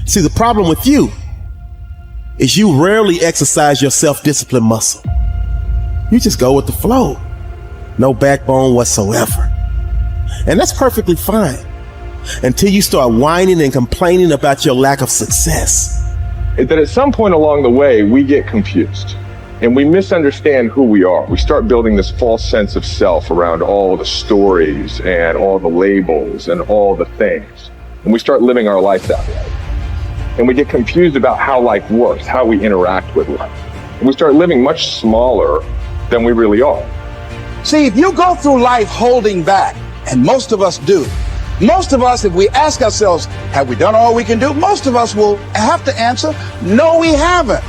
See, the problem with you is you rarely exercise your self-discipline muscle. You just go with the flow. No backbone whatsoever. And that's perfectly fine until you start whining and complaining about your lack of success. That at some point along the way, we get confused and we misunderstand who we are. We start building this false sense of self around all the stories and all the labels and all the things. And we start living our life that way. And we get confused about how life works, how we interact with life. And we start living much smaller than we really are. See, if you go through life holding back, and most of us do, most of us, if we ask ourselves, have we done all we can do? Most of us will have to answer, no, we haven't.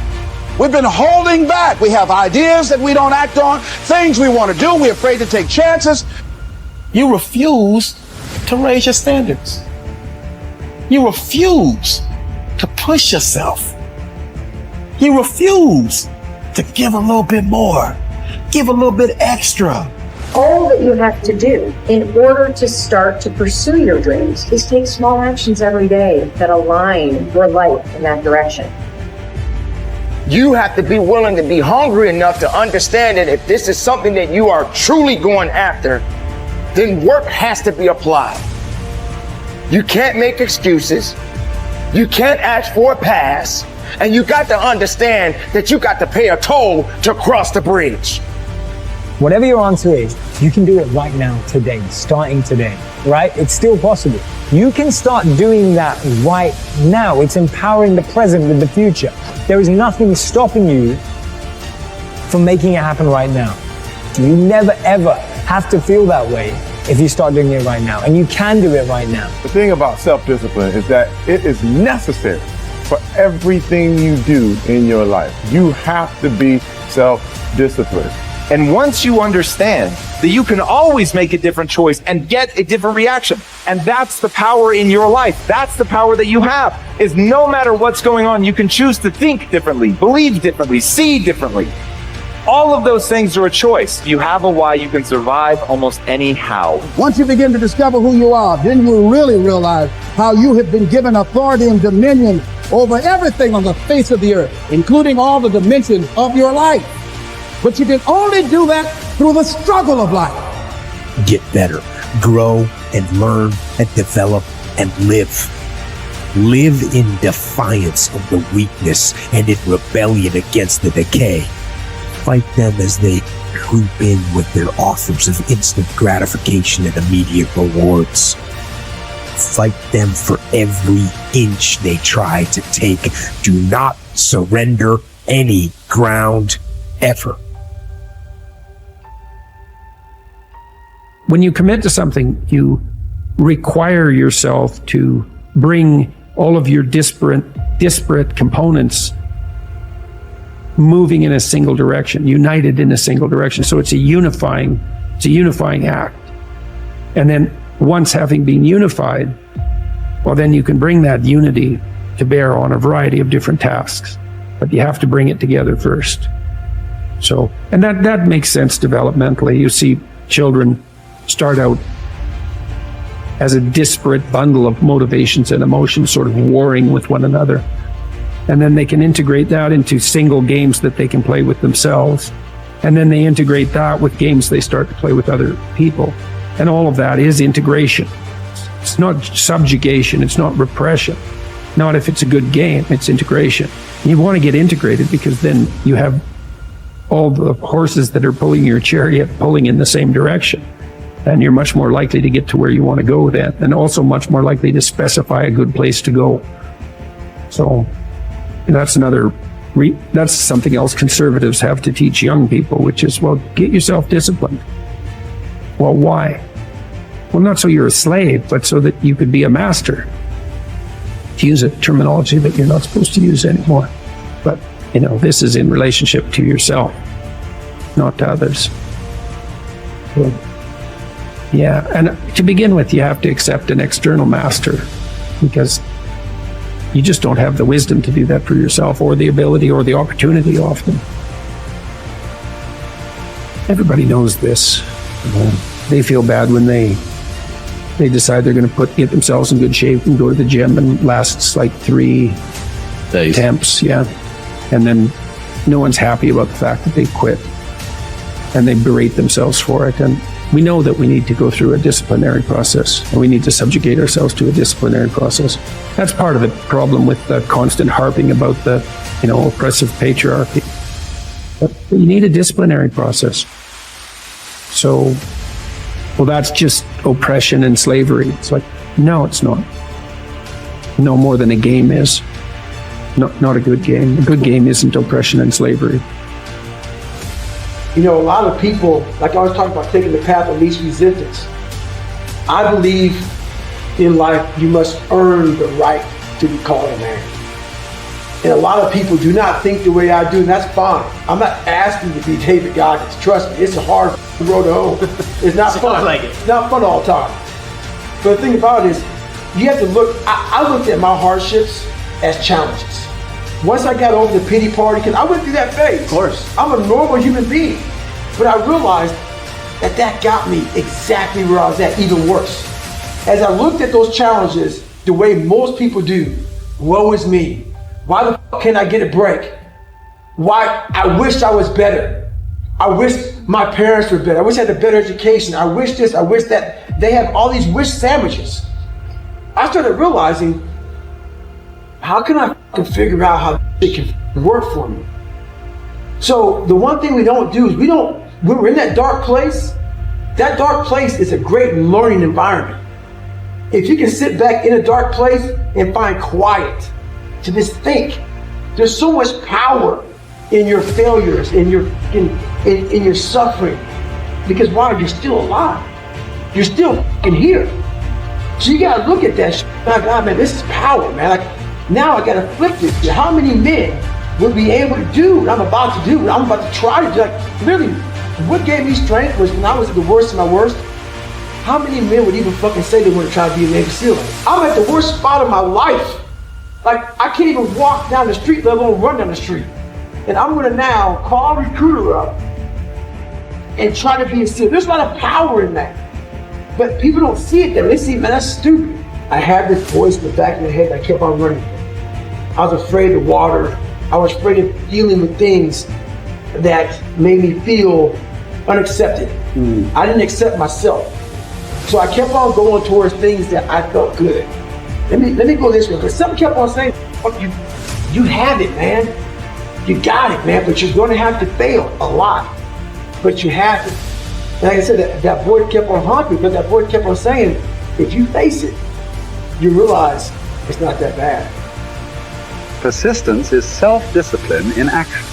We've been holding back. We have ideas that we don't act on, things we want to do. We're afraid to take chances. You refuse to raise your standards. You refuse to push yourself. You refuse to give a little bit more, give a little bit extra. All that you have to do in order to start to pursue your dreams is take small actions every day that align your life in that direction. You have to be willing to be hungry enough to understand that if this is something that you are truly going after, then work has to be applied. You can't make excuses. You can't ask for a pass. And you got to understand that you got to pay a toll to cross the bridge. Whatever your answer is, you can do it right now, today, starting today, right? It's still possible. You can start doing that right now. It's empowering the present with the future. There is nothing stopping you from making it happen right now. You never ever have to feel that way if you start doing it right now. And you can do it right now. The thing about self-discipline is that it is necessary for everything you do in your life. You have to be self-disciplined. And once you understand that you can always make a different choice and get a different reaction, and that's the power in your life, that's the power that you have, is no matter what's going on, you can choose to think differently, believe differently, see differently. All of those things are a choice. You have a why, you can survive almost any how. Once you begin to discover who you are, then you will really realize how you have been given authority and dominion over everything on the face of the earth, including all the dimensions of your life. But you can only do that through the struggle of life. Get better, grow and learn and develop and live. Live in defiance of the weakness and in rebellion against the decay. Fight them as they creep in with their offers of instant gratification and immediate rewards. Fight them for every inch they try to take. Do not surrender any ground ever. When you commit to something, you require yourself to bring all of your disparate components moving in a single direction, united in a single direction. So it's a unifying act. And then once having been unified, well, then you can bring that unity to bear on a variety of different tasks, but you have to bring it together first. So, and that makes sense developmentally. You see children start out as a disparate bundle of motivations and emotions sort of warring with one another. And then they can integrate that into single games that they can play with themselves. And then they integrate that with games they start to play with other people. And all of that is integration. It's not subjugation, it's not repression. Not if it's a good game, it's integration. You want to get integrated because then you have all the horses that are pulling your chariot pulling in the same direction. And you're much more likely to get to where you want to go then, and also much more likely to specify a good place to go. So that's that's something else conservatives have to teach young people, which is, well, get yourself disciplined. Well, why? Well, not so you're a slave, but so that you could be a master. To use a terminology that you're not supposed to use anymore. But, this is in relationship to yourself, not to others. So, yeah, and to begin with, you have to accept an external master because you just don't have the wisdom to do that for yourself, or the ability or the opportunity often. Everybody knows this. They feel bad when they They decide they're going to get themselves in good shape and go to the gym, and lasts like 3 attempts. Yeah. And then no one's happy about the fact that they quit, and they berate themselves for it. And we know that we need to go through a disciplinary process, and we need to subjugate ourselves to a disciplinary process. That's part of the problem with the constant harping about the, oppressive patriarchy. But you need a disciplinary process. So, well, that's just oppression and slavery. It's like, no, it's not. No more than a game is. Not a good game. A good game isn't oppression and slavery. A lot of people, like I was talking about, taking the path of least resistance. I believe in life you must earn the right to be called a man. And a lot of people do not think the way I do, and that's fine. I'm not asking you to be David Goggins. Trust me, it's a hard road to hoe. It's not fun. It's not fun all the time. But the thing about it is, you have to look, I looked at my hardships as challenges. Once I got over the pity party, because I went through that phase. Of course. I'm a normal human being. But I realized that got me exactly where I was at, even worse. As I looked at those challenges, the way most people do, woe is me. Why the fuck can't I get a break? Why? I wish I was better. I wish my parents were better. I wish I had a better education. I wish this, I wish that. They have all these wish sandwiches. I started realizing, how can I figure out how it can work for me? So the one thing we don't do is when we're in that dark place is a great learning environment. If you can sit back in a dark place and find quiet to just think, there's so much power in your failures, in your suffering. Because why? You're still alive. You're still here. So you gotta look at that shit. God, man, this is power, man. Like, now I gotta flip this. How many men would be able to do what I'm about to do, what I'm about to try to do? Like, really, what gave me strength was when I was at the worst of my worst. How many men would even fucking say they want to try to be a Navy SEAL? I'm at the worst spot of my life. Like, I can't even walk down the street, let alone run down the street. And I'm gonna now call a recruiter up and try to be a SEAL. There's a lot of power in that. But people don't see it there. They see, man, that's stupid. I had this voice in the back of my head that kept on running. I was afraid of water. I was afraid of dealing with things that made me feel unaccepted. I didn't accept myself. So I kept on going towards things that I felt good. Let me go this way, because something kept on saying, fuck you, you have it, man. You got it, man, but you're gonna have to fail a lot. But you have it. And like I said, that voice kept on haunting me, because that voice kept on saying, if you face it, you realize it's not that bad. Persistence is self-discipline in action.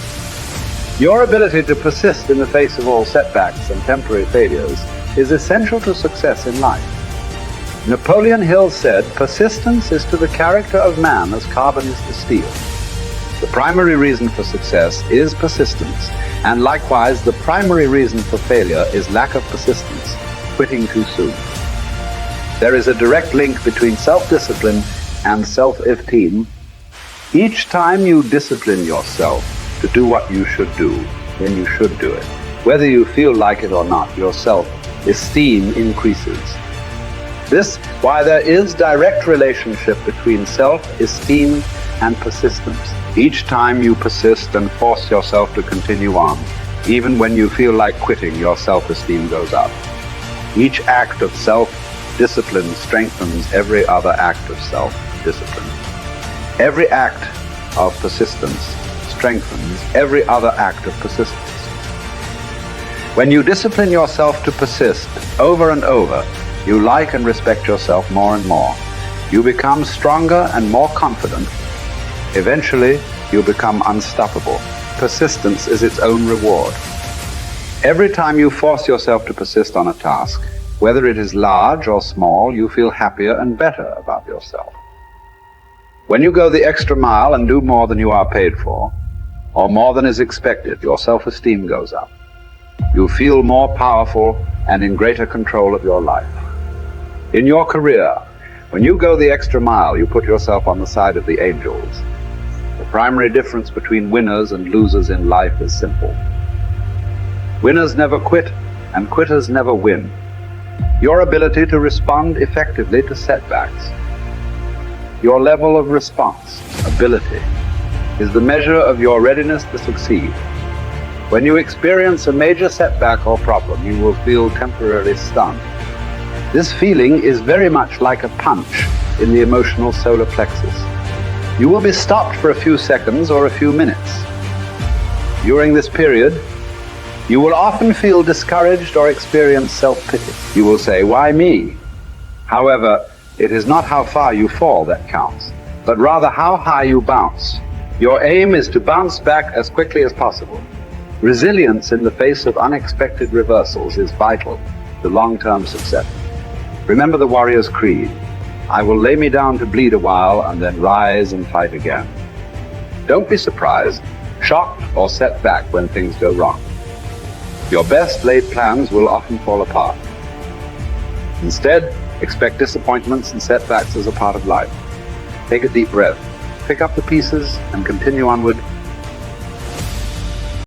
Your ability to persist in the face of all setbacks and temporary failures is essential to success in life. Napoleon Hill said, persistence is to the character of man as carbon is to steel. The primary reason for success is persistence, and likewise the primary reason for failure is lack of persistence, quitting too soon. There is a direct link between self-discipline and self-esteem. Each time you discipline yourself to do what you should do, then you should do it. Whether you feel like it or not, your self-esteem increases. This is why there is direct relationship between self-esteem and persistence. Each time you persist and force yourself to continue on, even when you feel like quitting, your self-esteem goes up. Each act of self-discipline strengthens every other act of self-discipline. Every act of persistence strengthens every other act of persistence. When you discipline yourself to persist over and over, you like and respect yourself more and more. You become stronger and more confident. Eventually, you become unstoppable. Persistence is its own reward. Every time you force yourself to persist on a task, whether it is large or small, you feel happier and better about yourself. When you go the extra mile and do more than you are paid for, or more than is expected, your self-esteem goes up. You feel more powerful and in greater control of your life. In your career, when you go the extra mile, you put yourself on the side of the angels. The primary difference between winners and losers in life is simple. Winners never quit, and quitters never win. your ability to respond effectively to setbacks. Your level of response, ability, is the measure of your readiness to succeed. When you experience a major setback or problem, you will feel temporarily stunned. This feeling is very much like a punch in the emotional solar plexus. You will be stopped for a few seconds or a few minutes. During this period, you will often feel discouraged or experience self-pity. You will say, "Why me?" However, it is not how far you fall that counts, but rather how high you bounce. Your aim is to bounce back as quickly as possible. Resilience in the face of unexpected reversals is vital to long-term success. Remember the warrior's creed: I will lay me down to bleed a while and then rise and fight again. Don't be surprised, shocked, or set back when things go wrong. Your best laid plans will often fall apart. Instead, expect disappointments and setbacks as a part of life. Take a deep breath, pick up the pieces, and continue onward